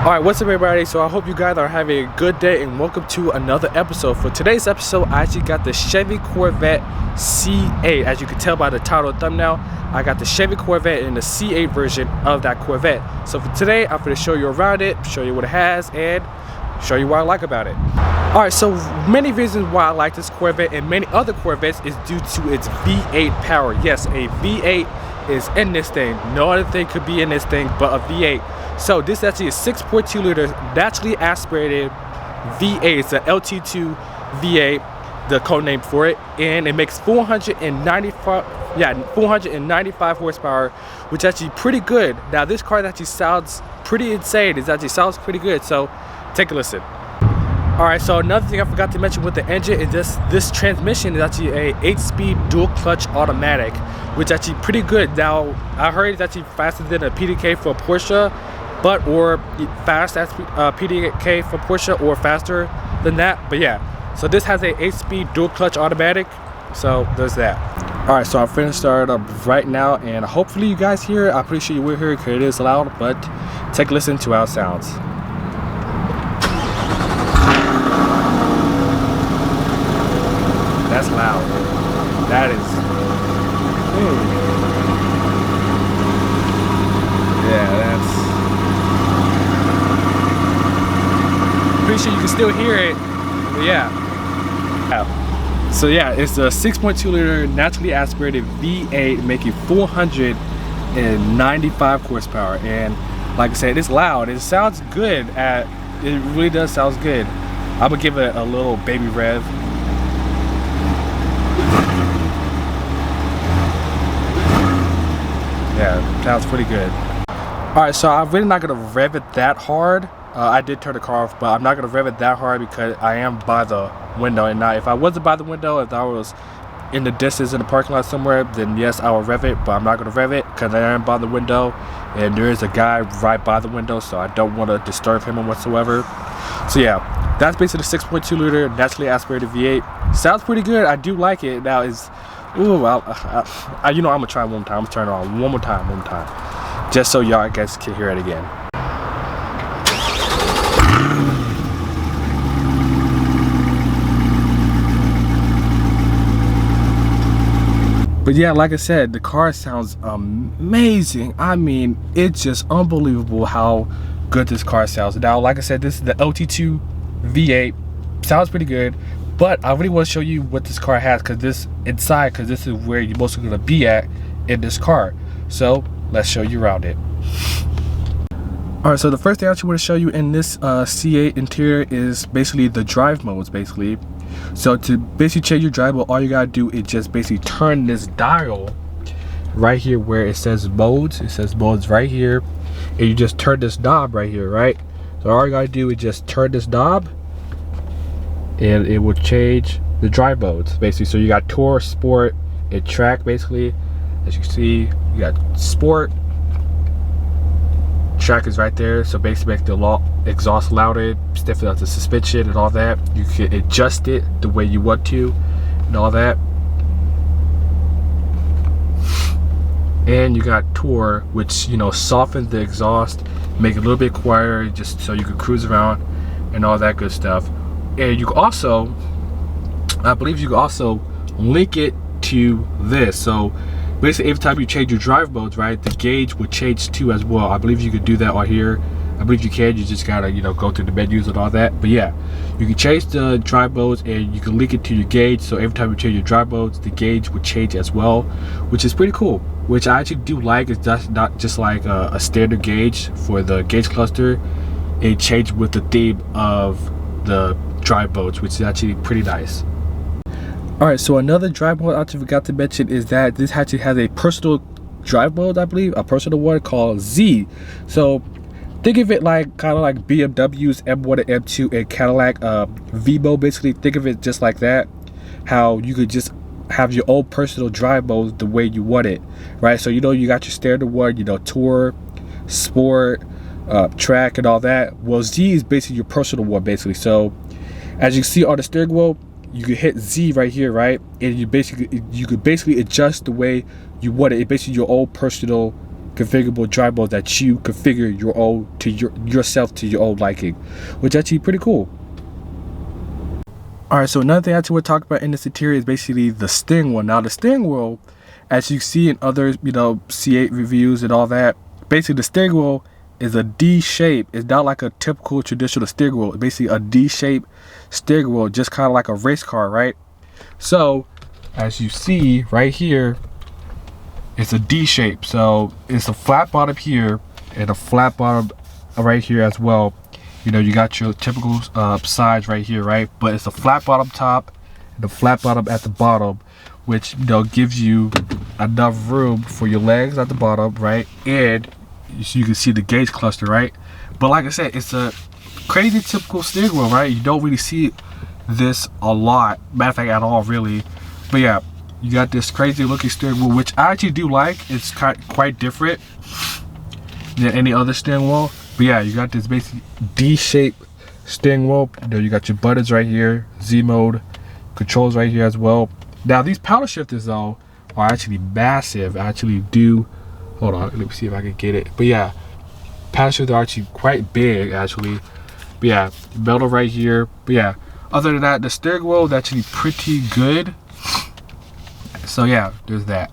Alright, what's up everybody? So I hope you guys are having a good day and welcome to another episode. For today's episode, I actually got the Chevy Corvette C8. As you can tell by the title and thumbnail, I got the Chevy Corvette in the C8 version of that Corvette. So for today, I'm going to show you around it, show you what it has, and show you what I like about it. Alright, so many reasons why I like this Corvette and many other Corvettes is due to its V8 power. Yes, a V8 is in this thing. No other thing could be in this thing but a V8. So this is actually a 6.2 liter naturally aspirated V8. It's an LT2 V8, the code name for it, and it makes 495 horsepower, which is actually pretty good. Now this car actually sounds pretty insane. It actually sounds pretty good. So take a listen. Alright, so another thing I forgot to mention with the engine is this transmission is actually a 8-speed dual clutch automatic, which is actually pretty good. Now I heard it's actually faster than a PDK for a Porsche, or fast as PDK for Porsche, or faster than that. But yeah, so this has a 8-speed dual clutch automatic, so there's that. Alright, so I'm finna start up right now, and hopefully you guys hear it. I'm pretty sure you will hear it because it is loud, but take a listen to how it sounds. That's loud. That is. Yeah, that's. Pretty sure you can still hear it. But yeah. So yeah, it's a 6.2 liter naturally aspirated V8 making 495 horsepower. And like I said, it's loud. It sounds good. It really does sound good. I'm gonna give it a little baby rev. Yeah, sounds pretty good. Alright, so I'm really not gonna rev it that hard. I did turn the car off, but I'm not gonna rev it that hard because I am by the window. And now if I wasn't by the window, if I was in the distance in the parking lot somewhere, then yes, I will rev it, but I'm not gonna rev it because I am by the window and there is a guy right by the window, so I don't want to disturb him whatsoever. So yeah, that's basically the 6.2 liter naturally aspirated V8. Sounds pretty good. I do like it. Now is ooh, you know, I'm gonna try it one more time. I'm gonna turn it on one more time, just so y'all guys can hear it again. But yeah, like I said, the car sounds amazing. I mean, it's just unbelievable how good this car sounds. Now, like I said, this is the LT2 V8. Sounds pretty good. But I really want to show you what this car has, because this is where you're mostly going to be at in this car. So let's show you around it. Alright, so the first thing I actually want to show you in this C8 interior is basically the drive modes, basically. So to basically change your drive mode, all you gotta do is just basically turn this dial right here where it says modes. It says modes right here, and you just turn this knob right here, right? So all you gotta do is just turn this knob, and it will change the drive modes, basically. So you got Tour, Sport, and Track, basically. As you can see, you got Sport. Track is right there, so basically make the exhaust louder, stiffen up the suspension and all that. You can adjust it the way you want to and all that. And you got Tour, which, you know, softens the exhaust, make it a little bit quieter, just so you can cruise around and all that good stuff. And you can also, I believe you can also link it to this. So basically, every time you change your drive modes, right, the gauge will change too as well. I believe you could do that on here. I believe you can. You just gotta, you know, go through the menus and all that. But yeah, you can change the drive modes and you can link it to your gauge. So every time you change your drive modes, the gauge will change as well, which is pretty cool. Which I actually do like. It's just not just like a standard gauge for the gauge cluster. It changed with the theme of the drive modes, which is actually pretty nice. Alright, so another drive mode I actually forgot to mention is that this actually has a personal drive mode, I believe, a personal one called Z. So think of it like kind of like BMW's M1 and M2 and Cadillac V mode, basically. Think of it just like that, how you could just have your own personal drive mode the way you want it, right? So you know, you got your standard one, you know, Tour, Sport, Track and all that. Well, Z is basically your personal one, basically. So as you can see on the steering wheel, you can hit Z right here, right? And you could basically adjust the way you want it. It's basically your own personal configurable drive modes that you configure yourself to your own liking, which is actually pretty cool. Alright, so another thing I actually want to talk about in this interior is basically the steering wheel. Now the steering wheel, as you see in other, C8 reviews and all that, basically the steering wheel is a D shape. It's not like a typical traditional steering wheel. It's basically a D shape steering wheel, just kind of like a race car, right? So as you see right here, it's a D shape. So it's a flat bottom here and a flat bottom right here as well. You got your typical sides right here, right? But it's a flat bottom top and a flat bottom at the bottom, which gives you enough room for your legs at the bottom, right? And so you can see the gauge cluster, right? But like I said, it's a crazy typical steering wheel, right? You don't really see this a lot, matter of fact, at all, really. But yeah, you got this crazy looking steering wheel, which I actually do like. It's quite different than any other steering wheel. But yeah, you got this basically D-shaped steering wheel. You got your buttons right here, Z mode, controls right here as well. Now these paddle shifters though are actually massive. I actually do, hold on, let me see if I can get it. But yeah, paddle shifters are actually quite big actually. But yeah, metal right here. But yeah, other than that, the steering wheel is actually pretty good. So yeah, there's that.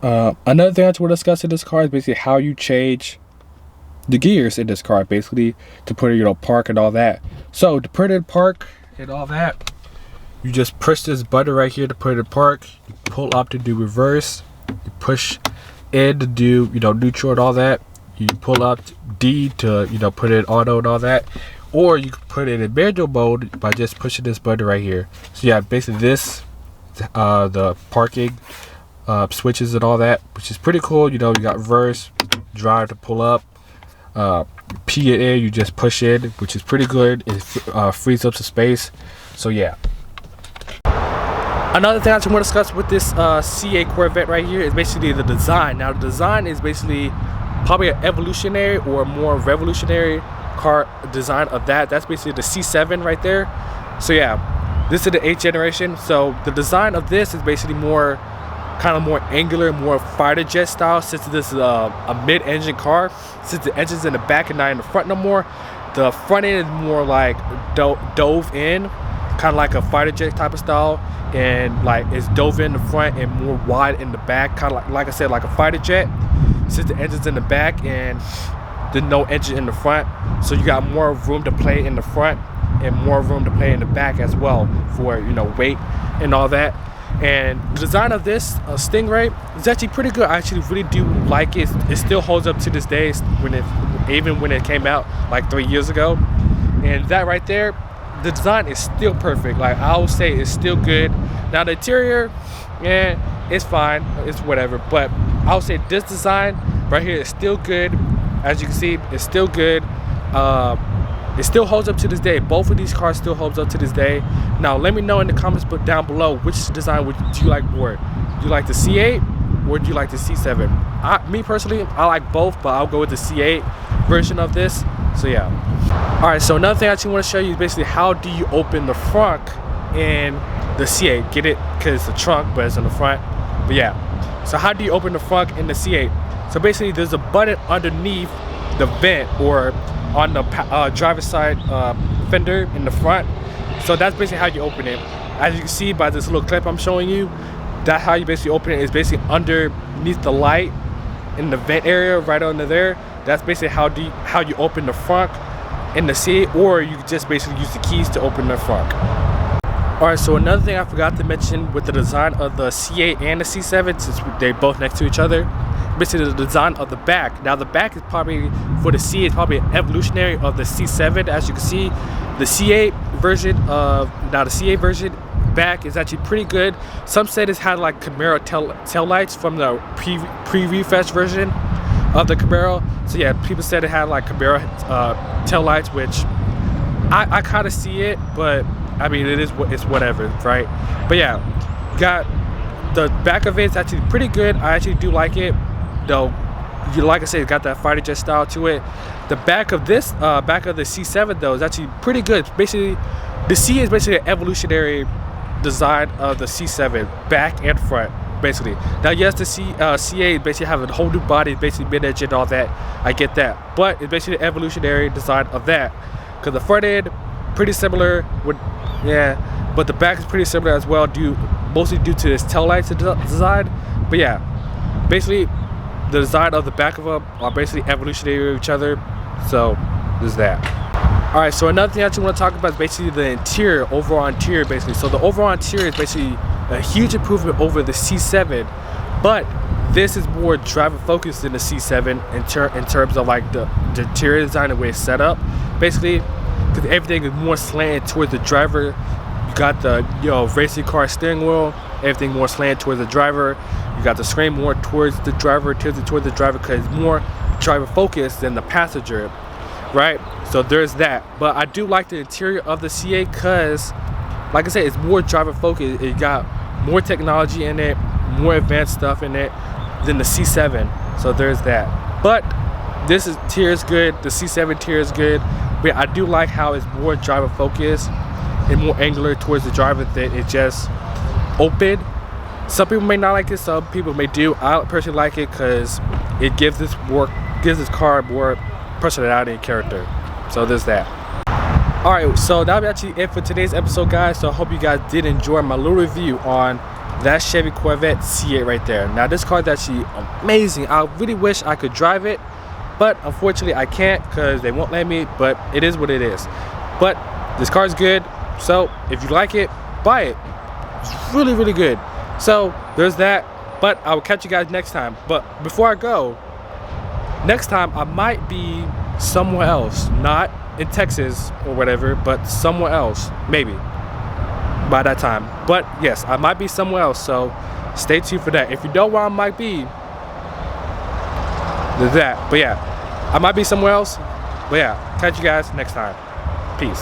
Another thing I want to discuss in this car is basically how you change the gears in this car, basically to put it, park and all that. So to put it in park and all that, you just push this button right here to put it in park. You pull up to do reverse. You push in to do, neutral and all that. You pull up D to, put it in auto and all that. Or you can put it in manual mode by just pushing this button right here. So yeah, basically this, the parking switches and all that, which is pretty cool. You got reverse, drive to pull up. P it in, you just push in, which is pretty good. It frees up some space. So yeah. Another thing I just want to discuss with this C8 Corvette right here is basically the design. Now the design is basically probably an evolutionary or more revolutionary car design of that. That's basically the C7 right there. So yeah, this is the 8th generation. So the design of this is basically more more angular, more fighter jet style, since this is a mid-engine car. Since the engine's in the back and not in the front no more, the front end is more like dove in, kind of like a fighter jet type of style, and like it's dove in the front and more wide in the back, kind of like I said, like a fighter jet. Since the engine's in the back and there's no engine in the front, so you got more room to play in the front and more room to play in the back as well for weight and all that. And the design of this Stingray is actually pretty good. I actually really do like it. It still holds up to this day, even when it came out like 3 years ago. And that right there, the design is still perfect. Like I would say, it's still good. Now the interior, yeah, it's fine. It's whatever. But I would say this design right here is still good. As you can see, it's still good. It still holds up to this day. Both of these cars still holds up to this day. Now let me know in the comments down below, which design do you like more? Do you like the C8 or do you like the C7? Me personally, I like both, but I'll go with the C8 version of this. So yeah. Alright, so another thing I actually want to show you is basically how do you open the front in the C8. Get it? Because it's a trunk, but it's in the front. But yeah. So how do you open the front in the C8? So basically there's a button underneath the vent or on the driver's side fender in the front. So that's basically how you open it. As you can see by this little clip I'm showing you, that's how you basically open it. Is basically underneath the light in the vent area right under there. That's basically how you open the front in the C8, or you just basically use the keys to open the front. Alright, so another thing I forgot to mention with the design of the C8 and the C7, since they're both next to each other, basically the design of the back. Now the back is probably, for the C8, is probably an evolutionary of the C7. As you can see, the C8 version back is actually pretty good. Some said it's had like Camaro tail lights from the pre-refresh version of the Camaro. So yeah, people said it had like Camaro tail lights, which I kind of see it, but I mean it's whatever, right? But yeah, got the back of it is actually pretty good. I actually do like it, though. Like I said, it got that fighter jet style to it. The back of this, back of the C7 though, is actually pretty good. Basically, the C is basically an evolutionary design of the C7, back and front. basically. Now yes, the CA basically have a whole new body, basically mid-edge and all that. I get that, but it's basically the evolutionary design of that. Because the front end pretty similar with, yeah, but the back is pretty similar as well, mostly due to this tail lights design. But yeah, basically the design of the back of them are basically evolutionary of each other. So there's that. All right, so another thing I actually want to talk about is basically the interior, overall interior basically. So the overall interior is basically a huge improvement over the C7, but this is more driver focused than the C7 in terms of like the interior design and way it's set up. Basically, because everything is more slanted towards the driver. You got the racing car steering wheel, everything more slanted towards the driver. You got the screen more towards the driver, tilted towards the driver, because it's more driver focused than the passenger, right? So there's that. But I do like the interior of the CA because, like I said, it's more driver focused. It got more technology in it, more advanced stuff in it than the C7. So there's that. But this tier is good. The C7 tier is good. But I do like how it's more driver focused and more angular towards the driver than it's just open. Some people may not like it. Some people may do. I personally like it because it gives this car more personality and character. So there's that. Alright, so that'll be actually it for today's episode, guys. So I hope you guys did enjoy my little review on that Chevy Corvette C8 right there. Now this car is actually amazing. I really wish I could drive it, but unfortunately I can't because they won't let me. But it is what it is. But this car is good, so if you like it, buy it. It's really, really good. So there's that. But I will catch you guys next time. But before I go, next time I might be somewhere else, not in Texas or whatever, but somewhere else, maybe by that time. But yes, I might be somewhere else, so stay tuned for that. If you know where I might be, there's that. But yeah, I might be somewhere else. But yeah, catch you guys next time. Peace.